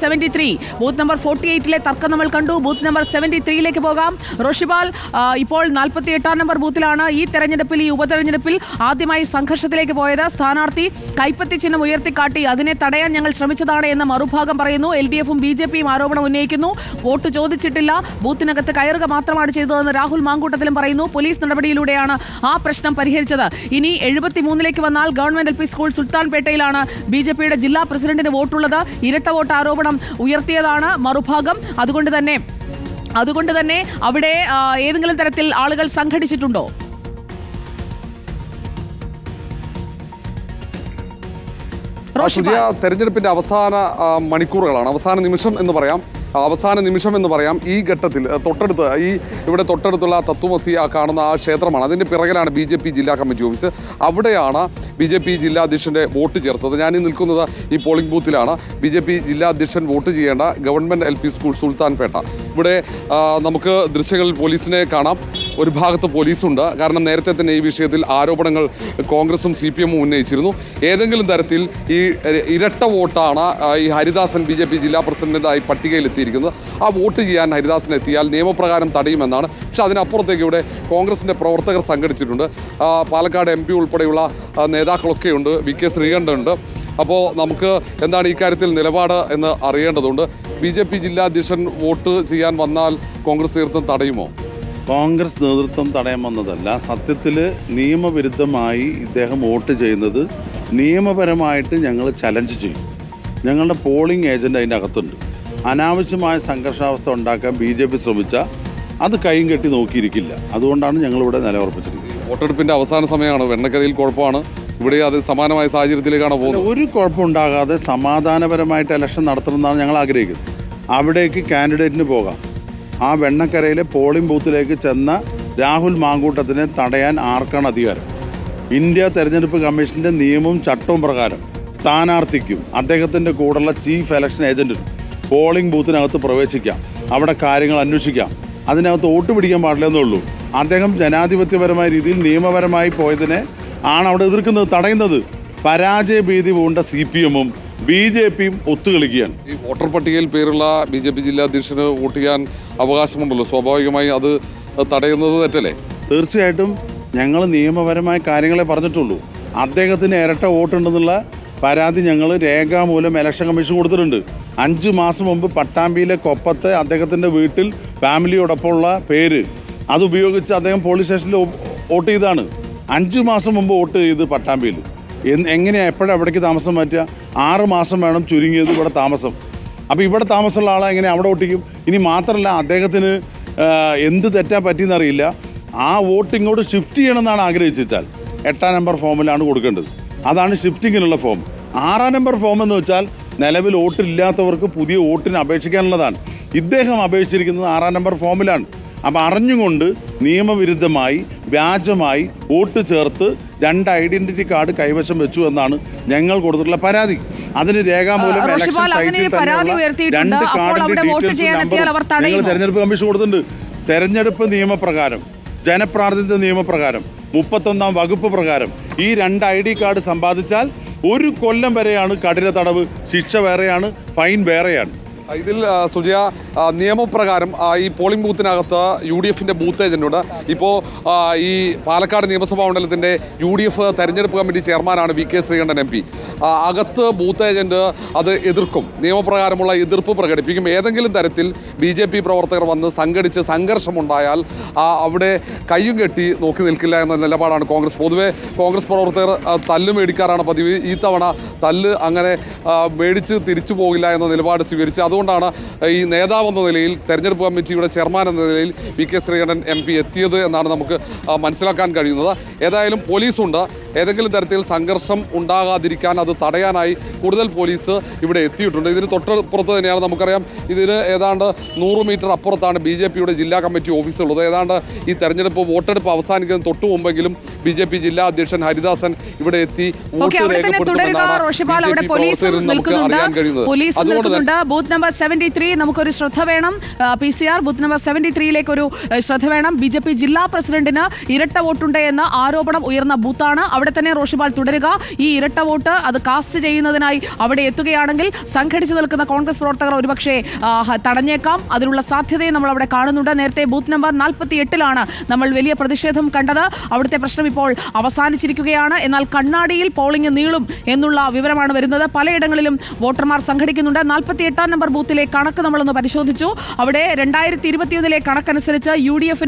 73 booth number 48-ലെ തർക്കം നമ്മൾ കണ്ടു. ബൂത്ത് നമ്പർ 73-ലേക്ക് പോകാം. റോഷിബാൽ, ഇപ്പോൾ 48-ാം നമ്പർ ബൂത്തിലാണ് ഈ ഉപതെരഞ്ഞെടുപ്പിൽ ആദ്യമായി സംഘർഷത്തിലേക്ക് പോയത്. സ്ഥാനാർത്ഥി കൈപ്പത്തി ചിഹ്നം ഉയർത്തിക്കാട്ടി അതിനെ തടയാൻ ഞങ്ങൾ ശ്രമിച്ചതാണ് എന്ന് മറുഭാഗം പറയുന്നു. LDF-ഉം BJP-യും ആരോപണം ഉന്നയിക്കുന്നു. വോട്ട് ചോദിച്ചിട്ടില്ല, ബൂത്തിനകത്ത് കയറുക മാത്രമാണ് ചെയ്തതെന്ന് രാഹുൽ മാങ്കൂട്ടത്തിലും പറയുന്നു. പോലീസ് നടപടിയിലൂടെയാണ് ആ പ്രശ്നം പരിഹരിച്ചത്. ഇനി 73-ലേക്ക് വന്നാൽ ഗവൺമെന്റ് LP സ്കൂൾ സുൽത്താൻപേട്ടയിലാണ് BJP-യുടെ ജില്ലാ പ്രസിഡന്റിന് വോട്ടുള്ളത്. ഇരട്ട വോട്ട് ആരോപണം ഉയർത്തിയതാണ് മറുഭാഗം. അതുകൊണ്ട് തന്നെ അവിടെ ഏതെങ്കിലും തരത്തിൽ ആളുകൾ സംഘടിച്ചിട്ടുണ്ടോ? തെരഞ്ഞെടുപ്പിന്റെ അവസാന മണിക്കൂറുകളാണ്, അവസാന നിമിഷം എന്ന് പറയാം. ഈ ഘട്ടത്തിൽ ഇവിടെ തൊട്ടടുത്തുള്ള തത്വമസി കാണുന്ന ആ ക്ഷേത്രമാണ്. അതിന്റെ പിറകിലാണ് BJP ജില്ലാ കമ്മിറ്റി ഓഫീസ്. അവിടെയാണ് BJP ജില്ലാ അധ്യക്ഷന്റെ വോട്ട് ചേർത്തത്. ഞാൻ ഈ നിൽക്കുന്നത് ഈ പോളിംഗ് ബൂത്തിലാണ്. BJP ജില്ലാ അധ്യക്ഷൻ വോട്ട് ചെയ്യേണ്ട ഗവൺമെന്റ് LP സ്കൂൾ സുൽത്താൻപേട്ട. ഇവിടെ നമുക്ക് ദൃശ്യങ്ങളിൽ പോലീസിനെ കാണാം. ഒരു ഭാഗത്ത് പോലീസുണ്ട്. കാരണം നേരത്തെ തന്നെ ഈ വിഷയത്തിൽ ആരോപണങ്ങൾ കോൺഗ്രസും CPM-ഉം ഉന്നയിച്ചിരുന്നു. ഏതെങ്കിലും തരത്തിൽ ഈ ഇരട്ട വോട്ടാണ് ഈ ഹരിദാസൻ BJP ജില്ലാ പ്രസിഡന്റായി പട്ടികയിലെത്തിയിരിക്കുന്നത്. ആ വോട്ട് ചെയ്യാൻ ഹരിദാസൻ എത്തിയാൽ നിയമപ്രകാരം തടയുമെന്നാണ്. പക്ഷെ അതിനപ്പുറത്തേക്ക് ഇവിടെ കോൺഗ്രസിന്റെ പ്രവർത്തകർ സംഘടിച്ചിട്ടുണ്ട്. പാലക്കാട് MP ഉൾപ്പെടെയുള്ള നേതാക്കളൊക്കെ ഉണ്ട്. VK ശ്രീകണ്ഠനുണ്ട്. അപ്പോൾ നമുക്ക് എന്താണ് ഈ കാര്യത്തിൽ നിലപാട് എന്ന് അറിയേണ്ടതുണ്ട്. BJP ജില്ലാ അധ്യക്ഷൻ വോട്ട് ചെയ്യാൻ വന്നാൽ കോൺഗ്രസ് തീർത്തും തടയുമോ? കോൺഗ്രസ് നേതൃത്വം തടയാൻ വന്നതല്ല. സത്യത്തിൽ നിയമവിരുദ്ധമായി ഇദ്ദേഹം വോട്ട് ചെയ്യുന്നത് നിയമപരമായിട്ട് ഞങ്ങൾ ചലഞ്ച് ചെയ്യും. ഞങ്ങളുടെ പോളിംഗ് ഏജന്റ് അതിൻ്റെ അകത്തുണ്ട്. അനാവശ്യമായ സംഘർഷാവസ്ഥ ഉണ്ടാക്കാൻ BJP ശ്രമിച്ചാൽ അത് കൈയും കെട്ടി നോക്കിയിരിക്കില്ല. അതുകൊണ്ടാണ് ഞങ്ങളിവിടെ നിലയുറപ്പിച്ചിരിക്കുന്നത്. വോട്ടെടുപ്പിന്റെ അവസാന സമയമാണ്. വെണ്ണക്കരയിൽ കുഴപ്പമാണ്. ഇവിടെ അത് സമാനമായ സാഹചര്യത്തിലേക്കാണ് പോകുന്നത്. ഒരു കുഴപ്പമുണ്ടാകാതെ സമാധാനപരമായിട്ട് ഇലക്ഷൻ നടത്തണമെന്നാണ് ഞങ്ങൾ ആഗ്രഹിക്കുന്നത്. അവിടേക്ക് കാൻഡിഡേറ്റിന് പോകാം. ആ വെണ്ണക്കരയിലെ പോളിംഗ് ബൂത്തിലേക്ക് ചെന്ന രാഹുൽ മാങ്കൂട്ടത്തിനെ തടയാൻ ആർക്കാണ് അധികാരം? ഇന്ത്യ തെരഞ്ഞെടുപ്പ് കമ്മീഷന്റെ നിയമവും ചട്ടവും പ്രകാരം സ്ഥാനാർത്ഥിക്കും അദ്ദേഹത്തിന്റെ കൂടെയുള്ള ചീഫ് ഇലക്ഷൻ ഏജന്റിനും പോളിംഗ് ബൂത്തിനകത്ത് പ്രവേശിക്കാം, അവിടെ കാര്യങ്ങൾ അന്വേഷിക്കാം. അതിനകത്ത് വോട്ട് പിടിക്കാൻ പാടില്ലെന്നേ ഉള്ളൂ. അദ്ദേഹം ജനാധിപത്യപരമായ രീതിയിൽ നിയമപരമായി പോയതിനെ ആണ് അവിടെ എതിർക്കുന്നത്, തടയുന്നത്. പരാജയ ഭീതി പൂണ്ട CPM-ഉം BJP-യും ഒത്തുകളിക്കുകയാണ്. ഈ വോട്ടർ പട്ടികയിൽ പേരുള്ള BJP ജില്ലാ അധ്യക്ഷന് വോട്ട് ചെയ്യാൻ അവകാശമുണ്ടല്ലോ. സ്വാഭാവികമായി അത് തടയുന്നത് തെറ്റല്ലേ? തീർച്ചയായിട്ടും ഞങ്ങൾ നിയമപരമായ കാര്യങ്ങളെ പറഞ്ഞിട്ടുള്ളൂ. അദ്ദേഹത്തിന് ഇരട്ട വോട്ടുണ്ടെന്നുള്ള പരാതി ഞങ്ങൾ രേഖാമൂലം ഇലക്ഷൻ കമ്മീഷൻ കൊടുത്തിട്ടുണ്ട്. 5 മാസം മുമ്പ് പട്ടാമ്പിയിലെ കൊപ്പത്തെ അദ്ദേഹത്തിൻ്റെ വീട്ടിൽ ഫാമിലിയോടൊപ്പമുള്ള പേര് അതുപയോഗിച്ച് അദ്ദേഹം പോലീസ് സ്റ്റേഷനിൽ വോട്ട് ചെയ്താണ്. 5 മാസം മുമ്പ് വോട്ട് ചെയ്ത് പട്ടാമ്പിയിൽ. എങ്ങനെയാണ് എപ്പോഴാണ് അവിടേക്ക് താമസം മാറ്റുക? 6 മാസം വേണം ചുരുങ്ങിയത് ഇവിടെ താമസം. അപ്പോൾ ഇവിടെ താമസമുള്ള ആളെ എങ്ങനെ അവിടെ വോട്ടിക്കും? ഇനി മാത്രമല്ല, അദ്ദേഹത്തിന് എന്ത് തെറ്റാൻ പറ്റിയെന്നറിയില്ല. ആ വോട്ട് ഇങ്ങോട്ട് ഷിഫ്റ്റ് ചെയ്യണമെന്നാണ് ആഗ്രഹിച്ചാൽ 8-ാം നമ്പർ ഫോമിലാണ് കൊടുക്കേണ്ടത്. അതാണ് ഷിഫ്റ്റിങ്ങിനുള്ള ഫോം. 6-ാം നമ്പർ ഫോം എന്ന് വെച്ചാൽ നിലവിൽ വോട്ടില്ലാത്തവർക്ക് പുതിയ വോട്ടിന് അപേക്ഷിക്കാനുള്ളതാണ്. ഇദ്ദേഹം അപേക്ഷിച്ചിരിക്കുന്നത് 6-ാം നമ്പർ ഫോമിലാണ്. അപ്പോൾ അറിഞ്ഞുകൊണ്ട് നിയമവിരുദ്ധമായി വ്യാജമായി വോട്ട് ചേർത്ത് 2 ഐഡന്റിറ്റി കാർഡ് കൈവശം വെച്ചു എന്നാണ് ഞങ്ങൾ കൊടുത്തിട്ടുള്ള പരാതി. അതിന് രേഖാമൂലം ഇലക്ഷൻ സൈറ്റിൽ തന്നെയുള്ള 2 കാർഡിന്റെ ഡീറ്റെയിൽസ് തെരഞ്ഞെടുപ്പ് കമ്മീഷൻ കൊടുത്തിട്ടുണ്ട്. തെരഞ്ഞെടുപ്പ് നിയമപ്രകാരം, ജനപ്രാതിനിധ്യ നിയമപ്രകാരം, 31-ാം വകുപ്പ് പ്രകാരം ഈ 2 ID കാർഡ് സമ്പാദിച്ചാൽ 1 കൊല്ലം വരെയാണ് കഠിന തടവ്. ശിക്ഷ വേറെയാണ്, ഫൈൻ വേറെയാണ്. ഇതിൽ സുജയ, നിയമപ്രകാരം ഈ പോളിംഗ് ബൂത്തിനകത്ത് UDF-ന്റെ ബൂത്ത് ഏജന്റുണ്ട്. ഇപ്പോൾ ഈ പാലക്കാട് നിയമസഭാ മണ്ഡലത്തിൻ്റെ UDF തെരഞ്ഞെടുപ്പ് കമ്മിറ്റി ചെയർമാനാണ് VK ശ്രീകണ്ഠൻ MP. അകത്ത് ബൂത്ത് ഏജന്റ് അത് എതിർക്കും, നിയമപ്രകാരമുള്ള എതിർപ്പ് പ്രകടിപ്പിക്കും. ഏതെങ്കിലും തരത്തിൽ BJP പ്രവർത്തകർ വന്ന് സംഘടിച്ച് സംഘർഷമുണ്ടായാൽ അവിടെ കയ്യും കെട്ടി നോക്കി നിൽക്കില്ല എന്ന നിലപാടാണ് കോൺഗ്രസ്. പൊതുവെ കോൺഗ്രസ് പ്രവർത്തകർ തല്ല് മേടിക്കാറാണ് പതിവ്. ഈ തവണ തല്ല് അങ്ങനെ മേടിച്ച് തിരിച്ചു പോകില്ല എന്ന നിലപാട് സ്വീകരിച്ച് അതുകൊണ്ടാണ് ഈ നേതാവ് എന്ന നിലയിൽ, തെരഞ്ഞെടുപ്പ് കമ്മിറ്റിയുടെ ചെയർമാൻ എന്ന നിലയിൽ VK ശ്രീകണ്ഠൻ MP എത്തിയത് എന്നാണ് നമുക്ക് മനസ്സിലാക്കാൻ കഴിയുന്നത്. ഏതായാലും പോലീസുണ്ട്. ഏതെങ്കിലും തരത്തിൽ സംഘർഷം ഉണ്ടാകാതിരിക്കാൻ, അത് തടയാനായി കൂടുതൽ പോലീസ് ഇവിടെ എത്തിയിട്ടുണ്ട്. ഇതിന് തൊട്ടപ്പുറത്ത് തന്നെയാണ്, നമുക്കറിയാം, ഇതിന് ഏതാണ്ട് 100 മീറ്റർ അപ്പുറത്താണ് BJPയുടെ ജില്ലാ കമ്മിറ്റി ഓഫീസുള്ളത്. ഏതാണ്ട് ഈ തെരഞ്ഞെടുപ്പ് വോട്ടെടുപ്പ് അവസാനിക്കുന്നതിന് തൊട്ടു മുമ്പെങ്കിലും BJP ജില്ലാ അധ്യക്ഷൻ ഹരിദാസൻ ഇവിടെ എത്തി വോട്ട് രേഖപ്പെടുത്തുമെന്നാണ് പോലീസ് നിൽക്കുന്നുണ്ട്. ബൂത്ത് നമ്പർ 73 നമുക്കൊരു ശ്രദ്ധ വേണം. PCR ബൂത്ത് നമ്പർ 73ലേക്ക് ഒരു ശ്രദ്ധ വേണം. BJP ജില്ലാ പ്രസിഡന്റിന് ഇരട്ട വോട്ടുണ്ട് എന്ന ആരോപണം ഉയർന്ന ബൂത്താണ്. അവിടെ തന്നെ റോഷിപാൽ തുടരുക. ഈ ഇരട്ട വോട്ട് അത് കാസ്റ്റ് ചെയ്യുന്നതിനായി അവിടെ എത്തുകയാണെങ്കിൽ സംഘടിച്ചു നിൽക്കുന്ന കോൺഗ്രസ് പ്രവർത്തകർ ഒരുപക്ഷെ തടഞ്ഞേക്കാം. അതിനുള്ള സാധ്യതയും നമ്മൾ അവിടെ കാണുന്നുണ്ട്. നേരത്തെ ബൂത്ത് നമ്പർ 48ലാണ് നമ്മൾ വലിയ പ്രതിഷേധം കണ്ടത്. അവിടുത്തെ പ്രശ്നം ഇപ്പോൾ അവസാനിച്ചിരിക്കുകയാണ്. എന്നാൽ കണ്ണാടിയിൽ പോളിംഗ് നീളും എന്നുള്ള വിവരമാണ് വരുന്നത്. പലയിടങ്ങളിലും വോട്ടർമാർ സംഘടിക്കുന്നുണ്ട്. 48ാം നമ്പർ ബൂത്തിലെ കണക്ക് നമ്മളൊന്ന് പരിശോധിച്ചു. അവിടെ 2021 കണക്കനുസരിച്ച് UDF